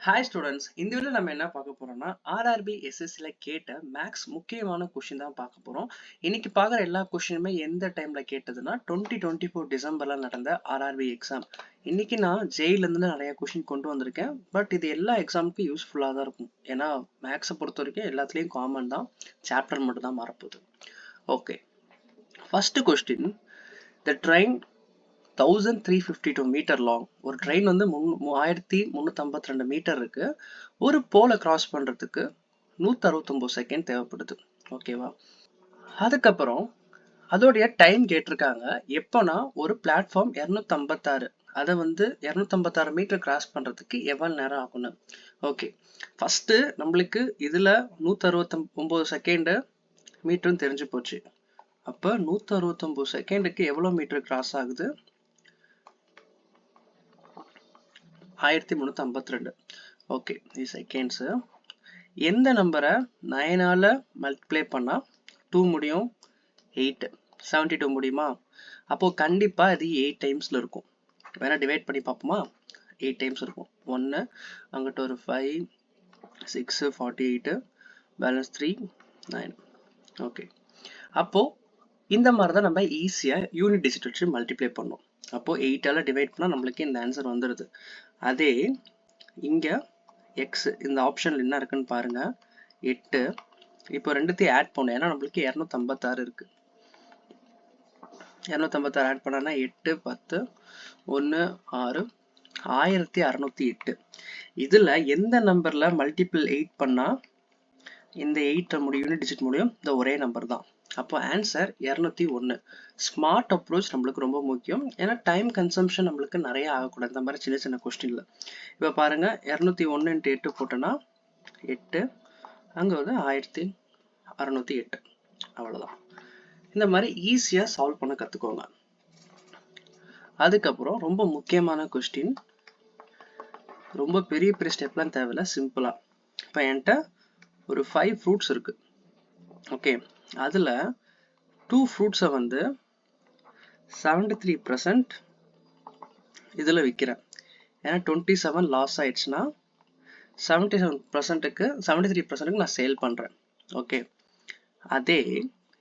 Hi students, இந்த வீடியோவில் நம்ம என்ன பார்க்க போறோம்னா ஆர்ஆர்பி எஸ்எஸ்சில கேட்ட மேக்ஸ் முக்கியமான கொஸ்டின் தான் பார்க்க போறோம். இன்னைக்கு பார்க்குற எல்லா கொஸ்டினுமே எந்த டைம்ல கேட்டதுன்னா 2024 டிசம்பர்ல நடந்த ஆர்ஆர்பி எக்ஸாம். இன்னைக்கு நான் ஜெயில இருந்து நிறைய கொஸ்டின் கொண்டு வந்திருக்கேன். பட் இது எல்லா எக்ஸாமுக்கும் யூஸ்ஃபுல்லாக தான் இருக்கும். ஏன்னா மேக்ஸை பொறுத்த வரைக்கும் எல்லாத்துலேயும் காமன் தான், சாப்டர் மட்டும் தான் மாறப்போகுது. Okay, first question. The train 1352 metre long. ஒரு ட்ரெயின் வந்து 1352 மீட்டர் இருக்கு. ஒரு போலை கிராஸ் பண்றதுக்கு 169 செகண்ட் தேவைப்படுது. ஓகேவா? அதுக்கப்புறம் அதோடைய டைம் கேட்டிருக்காங்க. எப்போனா ஒரு பிளாட்ஃபார்ம் 256 அதை வந்து 256 மீட்டர் கிராஸ் பண்றதுக்கு எவ்வளவு நேரம் ஆகும்னு. ஓகே, ஃபர்ஸ்ட் நம்மளுக்கு இதுல 169 செகண்ட் மீட்டர்னு தெரிஞ்சு போச்சு. அப்ப 169 செகண்டுக்கு எவ்வளவு மீட்டர் கிராஸ் ஆகுது? 1352. ஓகே, இது செகண்ட்ஸ். எந்த நம்பரை 9ஆல மல்டிப்ளை பண்ணா 2 முடியும்? 8. 72 முடியுமா? அப்போ கண்டிப்பா இது 8 டைம்ஸ்ல இருக்கும். வேணா டிவைட் பண்ணி பார்ப்போமா? 8 டைம்ஸ் இருக்கும். 1 அங்கிட்ட ஒரு 5 6 48 பேலன்ஸ் 3 9. ஓகே, அப்போ இந்த மாதிரி தான் நம்ம ஈஸியா யூனிட் டிஜிட் வச்சு மல்டிப்ளை பண்ணோம். அப்போ 8ஆல டிவைட் பண்ணா நம்மளுக்கு இந்த ஆன்சர் வந்துடுது. அதே இங்க எக்ஸ் இந்த ஆப்ஷன்ல என்ன இருக்குன்னு பாருங்க, 8. இப்போ ரெண்டுத்தையும் ஆட் பண்ணோம். ஏன்னா நம்மளுக்கு 256 இருக்கு. 256 ஆட் பண்ணா 8 10 1 6 1608. இதுல எந்த நம்பர்ல மல்டிபிள் 8 பண்ணா இந்த 8 முடியும், யூனிட் டிஜிட் முடியும்? இந்த ஒரே நம்பர் தான். அப்போ ஆன்சர் 201. ஸ்மார்ட் அப்ரோச் நம்மளுக்கு ரொம்ப முக்கியம். ஏன்னா டைம் கன்சம்ஷன் நம்மளுக்கு நிறைய ஆகக்கூடாது இந்த மாதிரி சின்ன சின்ன கொஸ்டின்ல. இப்போ பாருங்க, 201 × 8 போட்டோன்னா 8, அங்க வந்து 1608. அவ்வளவுதான். இந்த மாதிரி ஈஸியா சால்வ் பண்ண கத்துக்கோங்க. அதுக்கப்புறம் ரொம்ப முக்கியமான கொஸ்டின். ரொம்ப பெரிய பெரிய ஸ்டெப்லாம் தேவையில்ல, சிம்பிளா. இப்போ என்கிட்ட ஒரு 5 ஃப்ரூட்ஸ் இருக்கு. ஓகே, அதுல 2 ஃப்ரூட்ஸை வந்து 73% இதுல விற்கிறேன். ஏன்னா 27 லாஸ் ஆயிடுச்சுன்னா 73%க்கு நான் சேல் பண்றேன். ஓகே, அதே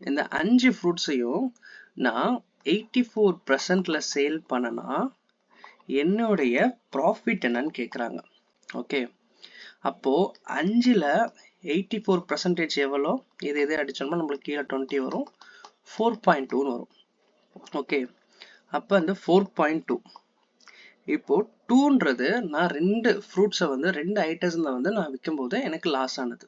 இந்த 5 ஃப்ரூட்ஸையும் நான் 84%ல சேல் பண்ணனா என்னுடைய ப்ராஃபிட் என்னன்னு கேக்குறாங்க. ஓகே, அப்போ 5ல 84% எவ்வளோ? இது அடிச்சோம்னா நம்மளுக்கு கீழே 20 வரும், 4.2 வரும். ஓகே, அப்ப அந்த 4.2 இப்போ 2ன்றது நான் 2 ஃப்ரூட்ஸை வந்து 2 ஐட்டம்ஸ்ல வந்து நான் விற்கும் போது எனக்கு லாஸ் ஆனது.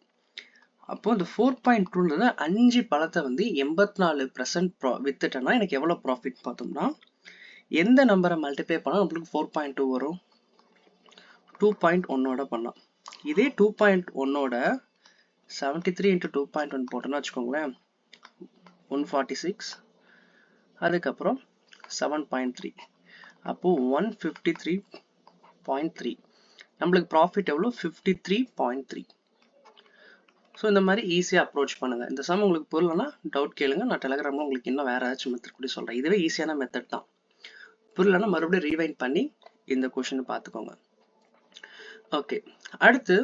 அப்போ இந்த 4.2ன்றது 5 பழத்தை வந்து 84% வித்துட்டேன்னா எனக்கு எவ்வளவு ப்ராஃபிட் பார்த்தோம்னா, எந்த நம்பரை மல்டிப்ளை பண்ணா நம்மளுக்கு 4.2 வரும்? 2.1ஓட பண்ணலாம். இதே 2.1ஓட 73 × 2.1 போட்டோம்னா வச்சுக்கோங்களேன், 146. அதுக்கப்புறம் 7.3. அப்போ 153.3. நம்மளுக்கு ப்ராஃபிட் எவ்வளோ? 53.3. ஸோ இந்த மாதிரி ஈஸியாக அப்ரோச் பண்ணுங்க. இந்த சம் உங்களுக்கு புரியலன்னா டவுட் கேளுங்க, நான் டெலிகிராமில் உங்களுக்கு இன்னும் வேற ஏதாச்சும் மெத்தட் கூட சொல்கிறேன். இதுவே ஈஸியான மெத்தட் தான். புரியலன்னா மறுபடியும் ரீவைண்ட் பண்ணி இந்த கொஷினை பார்த்துக்கோங்க. ஓகே, அடுத்து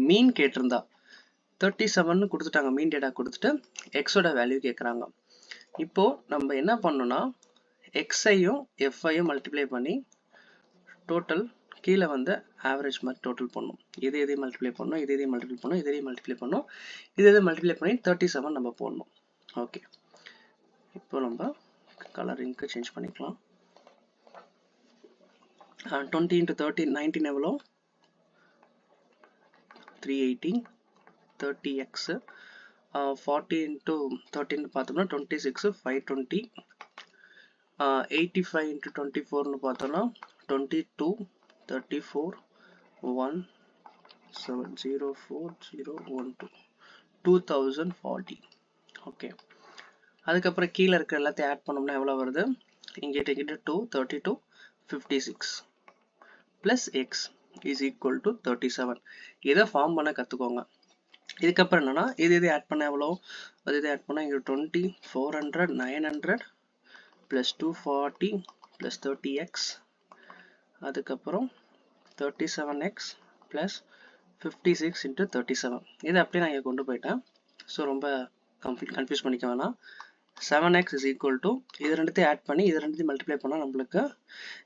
மீன் கேட்டிருந்தா 37 கொடுத்துட்டாங்க. மீன் டேட்டா கொடுத்துட்டு எக்ஸோட வேல்யூ கேட்குறாங்க. இப்போ நம்ம என்ன பண்ணோம்னா எக்ஸையும் எஃப்ஐயும் மல்டிப்ளை பண்ணி டோட்டல் கீழே வந்து ஆவரேஜ் மாதிரி டோட்டல் பண்ணும். இதையும் மல்டிப்ளை பண்ணணும், இதையும் மல்டிப்ளை பண்ணணும், இதையும் மல்டிப்ளை பண்ணணும், இதை மல்டிப்ளை பண்ணி 37 நம்ம போடணும். ஓகே, இப்போ நம்ம கலர் இங்கு சேஞ்ச் பண்ணிக்கலாம். 20 × 13 19 எவ்வளோ? 380. 30x 40 × 13 பார்த்தோம்னா 26 520. 85 × 24 பார்த்தோம்னா 22 34 1704 2040. ஓகே, அதுக்கப்புறம் கீழே இருக்க எல்லாத்தையும் ஆட் பண்ணோம்னா எவ்வளோ வருது? இங்கிட்ட 2 32 56 plus x is equal to 37. இதை ஃபார்ம் பண்ண கற்றுக்கோங்க. இதுக்கப்புறம் என்னன்னா இது ஆட் பண்ண எவ்வளோ? இது ஆட் பண்ணால் இங்கே 20 400 900 plus 240 plus 30x, அதுக்கப்புறம் 37x plus 56 into 37. இது அப்படியே நான் இங்கே கொண்டு போயிட்டேன். ஸோ ரொம்ப கன்ஃபியூஸ் பண்ணிக்க வேணாம். 7x is equal to இது ரெண்டுத்தையும் ஆட் பண்ணி இது ரெண்டுத்தையும் மல்டிப்ளை பண்ணால் நம்மளுக்கு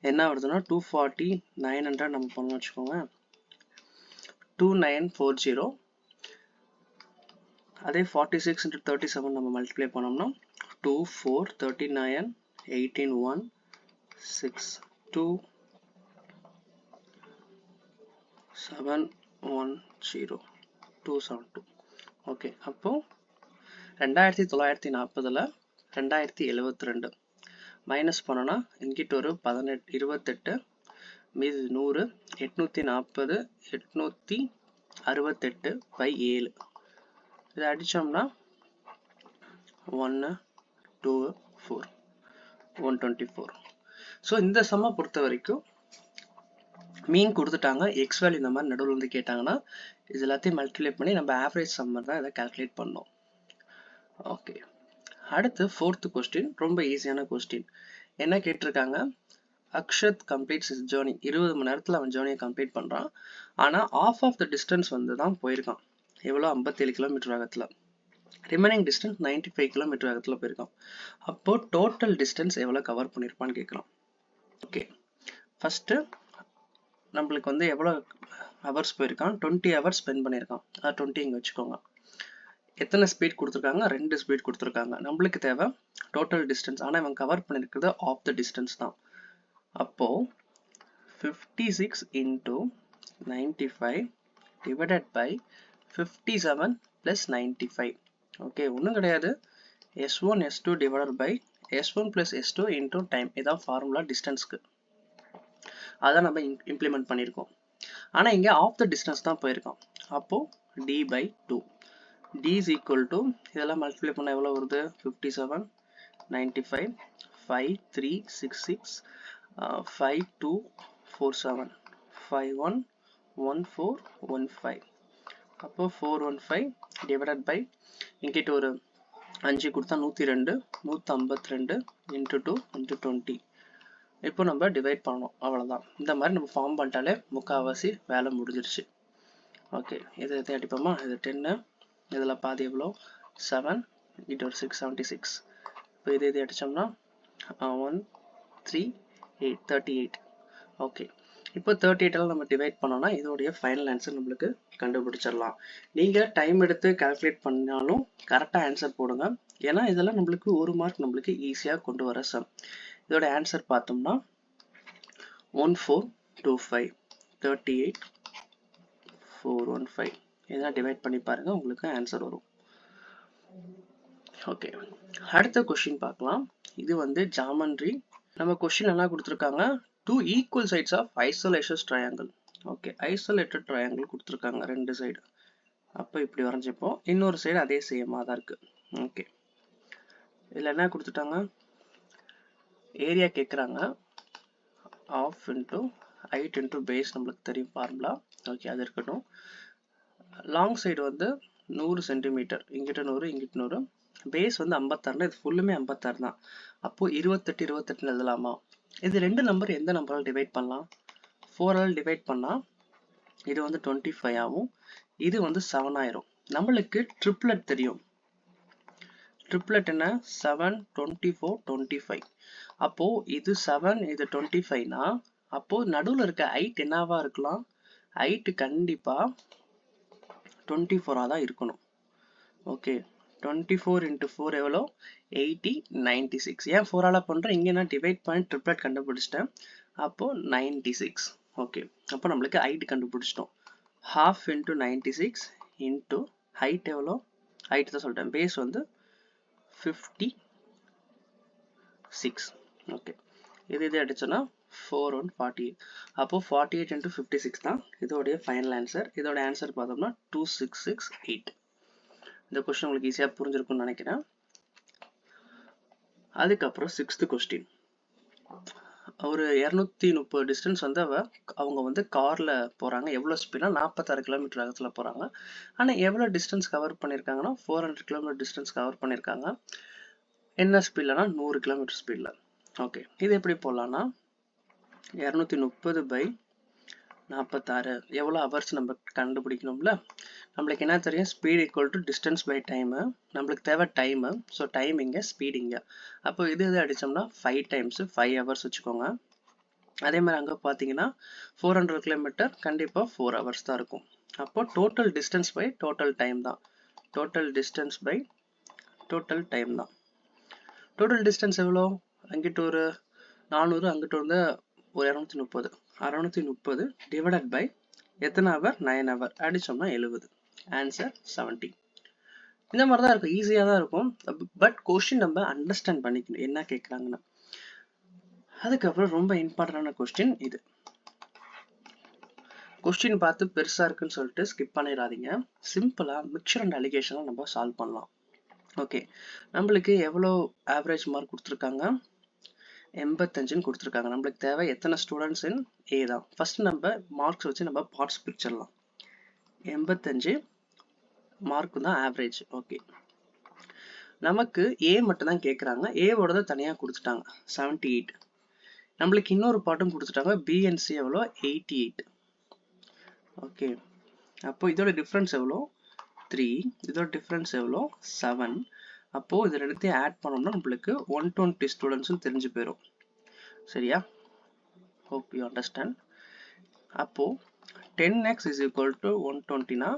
என்ன வருதுன்னா 240 900 நம்ம பண்ணணும் வச்சுக்கோங்க. 2940. அதே 46 into 37 நம்ம மல்டிப்ளை பண்ணோம்னா 2 4 39 18 1 6 2 7 1 0 272. ஓகே, அப்போ 2940ல் 2072 மைனஸ் பண்ணோன்னா இங்கிட்ட ஒரு 18 28 மீது 100 840 868 by 7. இதை அடித்தோம்னா 1 2 4 124. ஸோ இந்த சம்மை பொறுத்த வரைக்கும் மீன் கொடுத்துட்டாங்க, எக்ஸ் வேல்யூ இந்த மாதிரி நடுவில் வந்து கேட்டாங்கன்னா இது எல்லாத்தையும் மல்டிப்ளை பண்ணி நம்ம ஆவரேஜ் சம்மர் தான் இதை கால்குலேட் பண்ணோம். ஓகே, அடுத்து 4th கொஸ்டின் ரொம்ப ஈஸியான கொஸ்டின். என்ன கேட்டிருக்காங்க, அக்ஷத் கம்ப்ளீட்ஸ் இஸ் ஜேர்னி. 20 மணி நேரத்தில் அவன் ஜேர்னியை கம்ப்ளீட் பண்ணுறான். ஆனால் ஆஃப் ஆஃப் த டிஸ்டன்ஸ் வந்து தான் போயிருக்கான். எவ்வளோ 57 கிலோமீட்டர் வேகத்தில். ரிமைனிங் டிஸ்டன்ஸ் 95 கிலோமீட்டர் வேகத்தில் போயிருக்கான். அப்போ டோட்டல் டிஸ்டன்ஸ் எவ்வளோ கவர் பண்ணியிருப்பான்னு கேட்குறான். ஓகே, ஃபஸ்ட்டு நம்மளுக்கு வந்து எவ்வளோ ஹவர்ஸ் போயிருக்கான், 20 ஹவர்ஸ் ஸ்பெண்ட் பண்ணியிருக்கான். 20 இங்கே வச்சுக்கோங்க. எத்தனை ஸ்பீட் கொடுத்துருக்காங்க, 2 ஸ்பீட் கொடுத்துருக்காங்க. நம்மளுக்கு தேவை டோட்டல் டிஸ்டன்ஸ். ஆனால் இவன் கவர் பண்ணியிருக்கிறது ஆஃப் த டிஸ்டன்ஸ் தான். அப்போது 56 into 95 divided by 57 plus 95. Okay, ஒன்றும் கிடையாது. S1 S2 divided by S1 plus S2 into time. இதான் ஃபார்முலா டிஸ்டன்ஸ்க்கு. அதான் நம்ம இம்ப்ளிமெண்ட் பண்ணியிருக்கோம். ஆனால் இங்கே ஆஃப் த டிஸ்டன்ஸ் தான் போயிருக்கோம். அப்போது D by 2. D is equal to இதெல்லாம் மல்டிப்ளை பண்ண எவ்வளோ வருது, 57 95 5 3 6 6 5 2 4 7 5 1 1 4 1 5. அப்போ 415 டிவைடட் பை இங்கிட்ட ஒரு 5 கொடுத்தா 102 152 இன்ட்டு 2 இன்ட்டு 20. இப்போ நம்ம டிவைட் பண்ணணும், அவ்வளோதான். இந்த மாதிரி நம்ம ஃபார்ம் பண்ணிட்டாலே முக்கால்வாசி வேலை முடிஞ்சிருச்சு. ஓகே, இதை அடிப்போமா. இது 10, இதில் பாதி எவ்வளோ 7 இன்ட்டு ஒரு 676. இப்போ இது அடித்தோம்னா 1 3 8 38. ஓகே, இப்போ 38 நம்ம டிவைட் பண்ணோம்னா இதோடைய ஃபைனல் ஆன்சர் நம்மளுக்கு கண்டுபிடிச்சிடலாம். நீங்கள் டைம் எடுத்து கால்குலேட் பண்ணாலும் கரெக்டாக ஆன்சர் போடுங்க. ஏன்னா இதெல்லாம் நம்மளுக்கு 1 மார்க் நம்மளுக்கு ஈஸியாக கொண்டு வர சம். இதோட ஆன்சர் பார்த்தோம்னா 1425 38 415. இதெல்லாம் டிவைட் பண்ணி பாருங்கள், உங்களுக்கு ஆன்சர் வரும். ஓகே, அடுத்த கொஸ்டின் பார்க்கலாம். இது வந்து ஜாமெண்ட்ரி. நம்ம கொஸ்டின் என்ன கொடுத்துருக்காங்க, 2 equal sides of isolated triangle. Okay, isolated triangle கொடுத்துருக்காங்க 2 சைடு. அப்போ இப்படி வரைஞ்சிப்போம். இன்னொரு சைடு அதே சேமாக தான் இருக்குது. ஓகே, இதில் என்ன கொடுத்துட்டாங்க, ஏரியா கேட்குறாங்க. Half into height into base நம்மளுக்கு தெரியும் ஃபார்முலா. ஓகே, அது இருக்கட்டும். லாங் சைடு வந்து 100 சென்டிமீட்டர், இங்கிட்ட 100 இங்கிட்ட 100. பேஸ் வந்து 56, இது ஃபுல்லுமே 56 தான். அப்போது 28 28 எழுதலாமா. இது 2 நம்பர் எந்த நம்பரால் டிவைட் பண்ணலாம், 4ஆல் டிவைட் பண்ணால் இது வந்து 25 ஆகும், இது வந்து 7 ஆயிரும். நம்மளுக்கு ட்ரிப்ளட் தெரியும். ட்ரிப்ளட் என்ன, 7 24 25. அப்போது இது 7 இது 25னா அப்போது நடுவில் இருக்க ஹைட் என்னவா இருக்கலாம், ஹைட்டு கண்டிப்பாக 24ஆக தான் இருக்கணும். ஓகே, 24 into 4 எவ்வளோ 80 96. ஏன் 4ஆல் பண்ணுறேன், இங்கே நான் டிவைட் பண்ணி ட்ரிப்ளட் கண்டுபிடிச்சிட்டேன். அப்போது 96. ஓகே, அப்போ நம்மளுக்கு ஹைட் கண்டுபிடிச்சிட்டோம். half into 96 into height எவ்வளோ, ஹைட் தான் சொல்லிட்டேன், பேஸ் வந்து 56. ஓகே, இது அடிச்சோன்னா 4148. அப்போது 48 into 56 தான் இதோடைய ஃபைனல் ஆன்சர். இதோட ஆன்சர் பார்த்தோம்னா 2668. இந்த கொஸ்டின் உங்களுக்கு ஈஸியாக புரிஞ்சிருக்கும்னு நினைக்கிறேன். அதுக்கப்புறம் 6th கொஸ்டின். ஒரு 230 டிஸ்டன்ஸ் வந்து அவங்க வந்து காரில் போகிறாங்க. எவ்வளோ ஸ்பீட்னா 46 கிலோமீட்டர் வேகத்தில் போகிறாங்க. ஆனால் எவ்வளோ டிஸ்டன்ஸ் கவர் பண்ணியிருக்காங்கன்னா 400 கிலோமீட்டர் டிஸ்டன்ஸ் கவர் பண்ணியிருக்காங்க. என்ன ஸ்பீட்லனா 100 கிலோமீட்டர் ஸ்பீடில். ஓகே, இது எப்படி போடலான்னா 230 by 46. எவ்வளோ ஹவர்ஸ் நம்ம கண்டுபிடிக்கணும்ல. நம்மளுக்கு என்ன தெரியும், speed equal to distance by time. நம்மளுக்கு தேவை டைமு. ஸோ டைம் இங்கே, ஸ்பீட் இங்கே. அப்போ இது அடித்தோம்னா 5 டைம்ஸு 5 ஹவர்ஸ் வச்சுக்கோங்க. அதே மாதிரி அங்கே பார்த்தீங்கன்னா 400 கிலோமீட்டர் கண்டிப்பாக 4 ஹவர்ஸ் தான் இருக்கும். அப்போ total distance by total time தான். Total distance by total time தான். டோட்டல் டிஸ்டன்ஸ் எவ்வளோ, அங்கிட்டு ஒரு 400, அங்கிட்டு வந்து ஒரு 230. 630 டிவைடட் பை எத்தனை ஹவர், 9 ஹவர் அடிச்சோம்னா 70. ஆன்சர் 70. இந்த மாதிரி தான் இருக்கும், ஈஸியாக தான் இருக்கும். பட் கொஸ்டின் நம்ம அண்டர்ஸ்டாண்ட் பண்ணிக்கணும் என்ன கேட்குறாங்கன்னு. அதுக்கப்புறம் ரொம்ப இம்பார்ட்டண்டான கொஸ்டின் இது. கொஸ்டின் பார்த்து பெருசாக இருக்குன்னு சொல்லிட்டு ஸ்கிப் பண்ணிடாதீங்க. சிம்பிளாக மிக்சர் அண்ட் அலிகேஷனை நம்ம சால்வ் பண்ணலாம். ஓகே, நம்மளுக்கு எவ்வளோ ஆவரேஜ் மார்க் கொடுத்துருக்காங்க, 85ன்னு கொடுத்துருக்காங்க. நம்மளுக்கு தேவை எத்தனை ஸ்டூடெண்ட்ஸ் இன் ஏ தான். ஃபர்ஸ்ட் நம்ம மார்க்ஸ் வச்சு நம்ம பார்ட்ஸ் பிரிச்சிடலாம். 85 மார்க் தான் ஆவரேஜ். ஓகே, நமக்கு ஏ மட்டும் தான் கேட்குறாங்க. ஏவோட தனியாக கொடுத்துட்டாங்க 78. நம்மளுக்கு இன்னொரு பாட்டும் கொடுத்துட்டாங்க, பிஎன்சி எவ்வளோ, 88. ஓகே, அப்போ இதோட டிஃப்ரென்ஸ் எவ்வளோ, 3. இதோட டிஃப்ரென்ஸ் எவ்வளோ, 7. அப்போ இது ரெண்டுத்தையும் ஆட் பண்ணோம்னா நம்மளுக்கு 120 ஸ்டூடெண்ட்ஸ்னு தெரிஞ்சு போயிடும். சரியா? Hope you understand. அப்போ 10x இஸ் ஈக்குவல் டு 120னா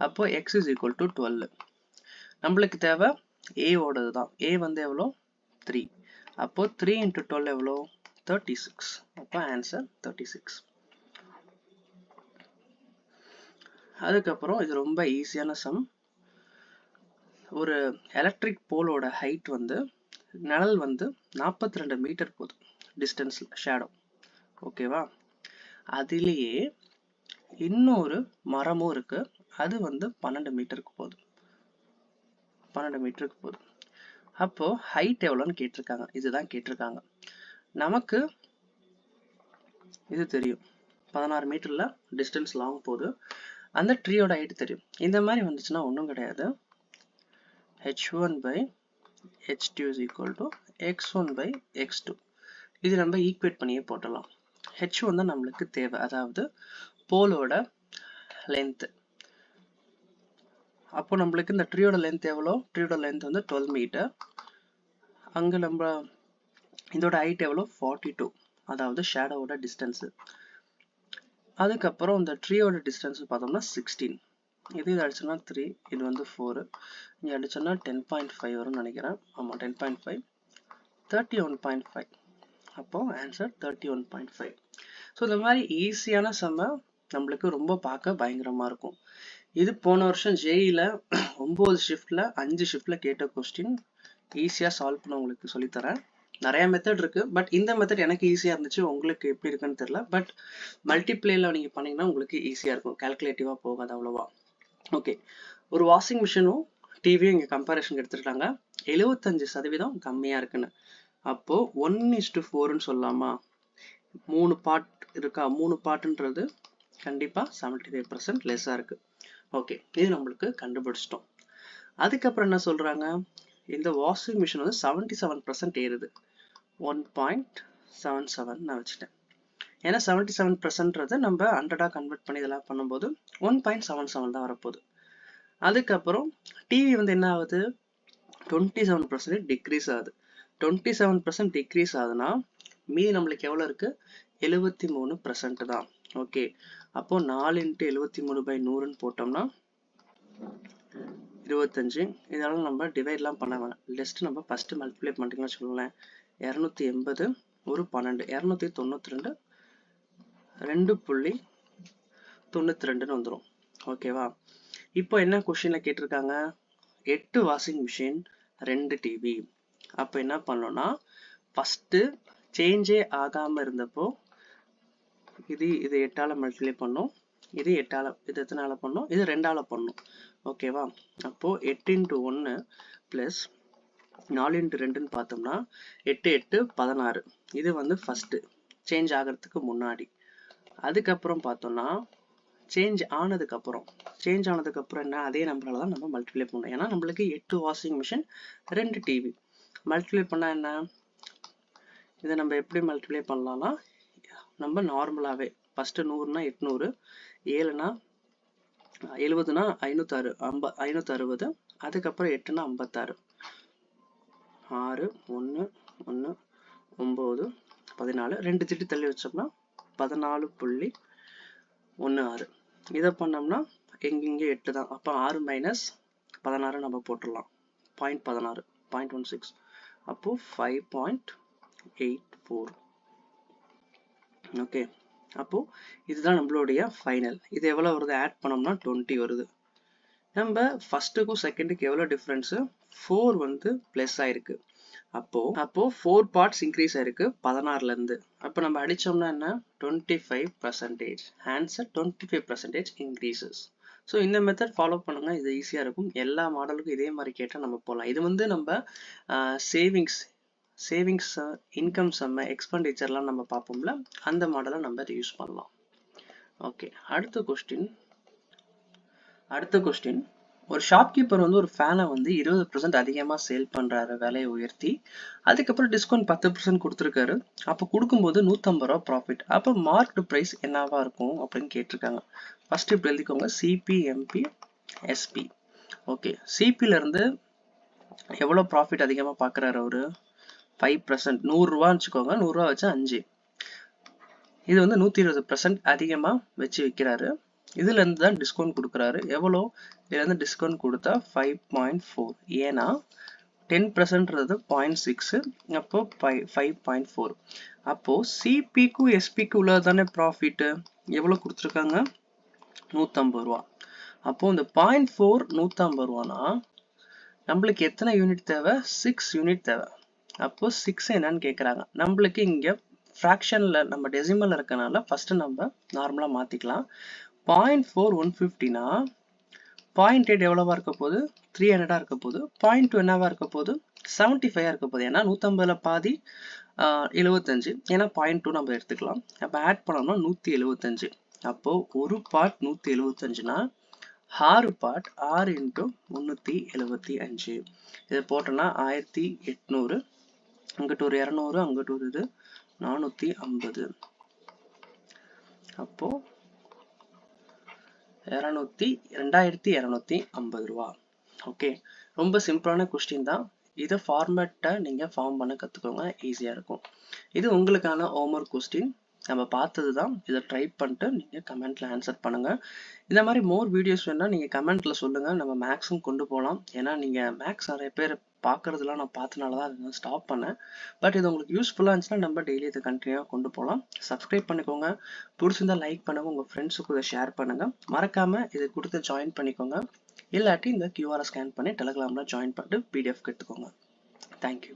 அப்போ x இஸ் ஈக்குவல் டு 12. நம்மளுக்கு தேவை ஏவோடது தான். ஏ வந்து எவ்வளோ, 3. அப்போ 3 into 12 எவ்வளோ, 36. அப்போ ஆன்சர் 36. அதுக்கப்புறம் இது ரொம்ப ஈஸியான சம். ஒரு எலக்ட்ரிக் போலோட ஹைட் வந்து, நிழல் வந்து 42 மீட்டர் போகுது டிஸ்டன்ஸில், ஷேடோ. ஓகேவா? அதுலேயே இன்னொரு மரமும் இருக்கு, அது வந்து 12 மீட்டருக்கு போகுது. 12 மீட்டருக்கு போகுது. அப்போ ஹைட் எவ்வளோன்னு கேட்டிருக்காங்க. இதுதான் கேட்டிருக்காங்க. நமக்கு இது தெரியும், 16 மீட்டர்ல டிஸ்டன்ஸ் லாங் போகுது. அந்த ட்ரீயோட ஹைட் தெரியும். இந்த மாதிரி வந்துச்சுன்னா ஒன்றும் கிடையாது, h1 by h2 is equal to x1 by x2. இது நம்ம ஈக்குவேட் பண்ணியே போட்டலாம். h1 தான் நம்மளுக்கு தேவை, அதாவது போலோட லென்த். அப்போ நம்மளுக்கு இந்த ட்ரீயோட லென்த் எவ்வளோ, ட்ரீயோட லென்த் வந்து 12 மீட்டர். அங்கே நம்ம இதோட ஹைட் எவ்வளோ, 42, அதாவது ஷேடோவோட டிஸ்டன்ஸு. அதுக்கப்புறம் இந்த ட்ரீயோட டிஸ்டன்ஸ் பார்த்தோம்னா 16. இது அடிச்சோன்னா 3, இது வந்து 4. இங்கே அடிச்சோன்னா 10.5 வரும்னு நினைக்கிறேன். ஆமாம், 10.5, 31.5. அப்போ ஆன்சர் 31.5. ஸோ இந்த மாதிரி ஈஸியான சம்ம நம்மளுக்கு ரொம்ப பார்க்க பயங்கரமாக இருக்கும். இது போன வருஷம் ஜேஇல 9 ஷிஃப்டில் 5 ஷிஃப்டில் கேட்ட கொஸ்டின். ஈஸியாக சால்வ் பண்ண உங்களுக்கு சொல்லித்தரேன். நிறைய மெத்தட் இருக்கு, பட் இந்த மெத்தட் எனக்கு ஈஸியாக இருந்துச்சு. உங்களுக்கு எப்படி இருக்குன்னு தெரியல, பட் மல்டிப்ளேல நீங்கள் பண்ணீங்கன்னா உங்களுக்கு ஈஸியாக இருக்கும், கால்குலேட்டிவாக போகாது அவ்வளோவா. ஓகே, ஒரு வாஷிங் மிஷினும் டிவியும் இங்கே கம்பேரிஷன் எடுத்துருக்காங்க. 75% கம்மியாக இருக்குன்னு. அப்போ 1:4ன்னு சொல்லலாமா? 3 பார்ட் இருக்கா? 3 பார்ட்ன்றது கண்டிப்பாக 75% லெஸ்ஸாக இருக்கு. ஓகே, இது நம்மளுக்கு கண்டுபிடிச்சிட்டோம். அதுக்கப்புறம் என்ன சொல்றாங்க, இந்த வாஷிங் மிஷின் வந்து 77% ஏறுது. 1.77 நான் வச்சுட்டேன். ஏன்னா 77% நம்ம 100 கன்வெர்ட் பண்ணி இதெல்லாம் பண்ணும்போது 1.77 தான் வரப்போகுது. அதுக்கப்புறம் டிவி வந்து என்ன ஆகுது, 27% டிக்ரீஸ் ஆகுது. 27% டிக்ரீஸ் ஆகுதுன்னா மீதி நம்மளுக்கு எவ்வளோ இருக்கு, 73% தான். ஓகே, அப்போ 4 × 73/100ன்னு போட்டோம்னா 25. இதெல்லாம் நம்ம டிவைட்லாம் பண்ண வேணாம், ஜஸ்ட் நம்ம ஃபர்ஸ்ட் மல்டிப்ளை பண்ணிட்டீங்கன்னு வச்சுக்கோங்களேன். 280 ஒரு 12, 292 2.92ன்னு வந்துடும். ஓகேவா? இப்போ என்ன கொஸ்டின்ல கேட்டிருக்காங்க, 8 வாஷிங் மிஷின் 2 டிவி. அப்போ என்ன பண்ணோம்னா, ஃபர்ஸ்ட் சேஞ்சே ஆகாம இருந்தப்போ இது 8ஆல மல்டிப்ளை பண்ணோம், இது 8ஆல, இது எத்தனால பண்ணோம், இது 2ஆல பண்ணோம். ஓகேவா? அப்போ 8 × 1 + 4 × 2ன்னு பார்த்தோம்னா 8 8 16. இது வந்து ஃபர்ஸ்ட் சேஞ்ச் ஆகிறதுக்கு முன்னாடி. அதுக்கப்புறம் பார்த்தோம்னா சேஞ்ச் ஆனதுக்கப்புறம் என்ன, அதே நம்பரால தான் நம்ம மல்டிப்ளை பண்ணோம். ஏன்னா நம்மளுக்கு 8 வாஷிங் மிஷின் 2 டிவி. மல்டிப்ளை பண்ணால் என்ன, இதை நம்ம எப்படி மல்டிப்ளை பண்ணலாம்னா, நம்ம நார்மலாகவே ஃபர்ஸ்ட் 100னா 800, 7னா 70னா 560, அதுக்கப்புறம் 8னா 56, 6 1 1 9 14, 2 திட்டு தள்ளி வச்சோம்னா 14.16. இதை பண்ணோம்னா இங்க 8 தான். அப்போ 6 மைனஸ் 16 நம்ம போட்டுடலாம். 0.16, 0.16. அப்போ 5.84. ஓகே, அப்போ இதுதான் நம்மளுடைய ஃபைனல். இது எவ்வளவு வருது? ஆட் பண்ணோம்னா 20 வருது. நம்ம ஃபர்ஸ்ட்டுக்கும் செகண்டுக்கு எவ்வளவு டிஃபரன்ஸ்? 4 வந்து பிளஸ் ஆயிருக்கு. அப்போ 4 பார்ட்ஸ் இன்க்ரீஸ் ஆயிருக்கு 16ல இருந்து. அப்போ நம்ம அடிச்சோம்னா என்ன? 25%. Answer 25% increases. ஸோ இந்த மெத்தட் ஃபாலோ பண்ணுங்க, இது ஈஸியா இருக்கும். எல்லா மாடலுக்கும் இதே மாதிரி கேட்டால் நம்ம போகலாம். இது வந்து நம்ம சேவிங்ஸ் இன்கம் சம்ம எக்ஸ்பெண்டிச்சர்லாம் நம்ம பார்ப்போம்ல, அந்த மாடலை நம்ம அதை யூஸ் பண்ணலாம். ஓகே, அடுத்த கொஸ்டின். ஒரு ஷாப்கீப்பர் வந்து ஒரு ஃபேனை வந்து 20% அதிகமாக சேல் பண்றாரு, விலையை உயர்த்தி. அதுக்கப்புறம் டிஸ்கவுண்ட் 10% கொடுத்துருக்காரு. அப்போ கொடுக்கும்போது 150 ரூபா ப்ராஃபிட். அப்போ மார்க்டு ப்ரைஸ் என்னவா இருக்கும் அப்படின்னு கேட்டிருக்காங்க. ஃபர்ஸ்ட் இப்படி எழுதிக்கோங்க, சிபிஎம்பி எஸ்பி. ஓகே, சிபில இருந்து எவ்வளோ ப்ராஃபிட் அதிகமாக பார்க்குறாரு அவரு? 5%. 100 ரூபான்னு வச்சுக்கோங்க, 100 ரூபா வச்சு 5. இது வந்து 120% அதிகமா வச்சு விற்கிறாரு. இதுல இருந்து தான் டிஸ்கவுண்ட் கொடுக்குறாரு. எவ்வளோ? இதுல இருந்து டிஸ்கவுண்ட் கொடுத்தா 5.4. ஏன்னா 10%ன்றது 0.6, அப்போ 5.4. அப்போ சிபிக்கும் எஸ்பிக்கு உள்ளது தானே ப்ராஃபிட். எவ்வளோ கொடுத்துருக்காங்க? 150 ரூபா. அப்போ இந்த 0.4 150 ரூபானா நம்மளுக்கு எத்தனை யூனிட் தேவை? 6 யூனிட் தேவை. அப்போ 6 என்னன்னு கேட்குறாங்க. நம்மளுக்கு இங்க ஃப்ராக்ஷன்ல நம்ம டெசிமல்ல இருக்கனால ஃபர்ஸ்ட் நம்ம நார்மலா மாத்திக்கலாம். 0.4 150னா 0.8 எவ்வளவா இருக்க போகுது? 300 இருக்க போகுது. 0.2 என்னவா இருக்க போகுது? 75 இருக்க போகுது. ஏன்னா 150ல பாதி 75. ஏன்னா 0.2 நம்ம எடுத்துக்கலாம். அப்ப ஆட் பண்ணோம்னா 175. அப்போ ஒரு பார்ட் 175னா 6 பார்ட் 6 × 375. இதை போட்டோம்னா 1800. அங்கிட்டு ஒரு 200, அங்கிட்டு ஒரு இது 450. அப்போ 2250 ரூபா. ஓகே, ரொம்ப சிம்பிளான கொஸ்டின் தான். இதை ஃபார்மேட்டை நீங்க ஃபார்ம் பண்ண கத்துக்கோங்க, ஈஸியா இருக்கும். இது உங்களுக்கான ஹோம்வொர்க் கொஸ்டின். நம்ம பார்த்தது தான். இதை ட்ரை பண்ணிட்டு நீங்க கமெண்ட்ல ஆன்சர் பண்ணுங்க. இந்த மாதிரி மோர் வீடியோஸ் வேணா நீங்க கமெண்ட்ல சொல்லுங்க, நம்ம மேக்ஸும் கொண்டு போகலாம். ஏன்னா நீங்க மேக்ஸ் நிறைய பேர் பார்க்கறதுலாம் நான் பார்த்தனால தான் அதை ஸ்டாப் பண்ணேன். பட் இது உங்களுக்கு யூஸ்ஃபுல்லாக இருந்துச்சுன்னா நம்ம டெய்லி இதை கண்டினியூவாக கொண்டு போகலாம். சப்ஸ்கிரைப் பண்ணிக்கோங்க, பிடிச்சிருந்தா லைக் பண்ணுங்க, உங்க ஃப்ரெண்ட்ஸுக்கு இதை ஷேர் பண்ணுங்க. மறக்காம இதை கொடுத்து ஜாயின் பண்ணிக்கோங்க. இல்லாட்டி இந்த QR ஸ்கேன் பண்ணி டெலிகிராம்ல ஜாயின் பண்ணிட்டு PDF எடுத்துக்கோங்க. தேங்க்யூ.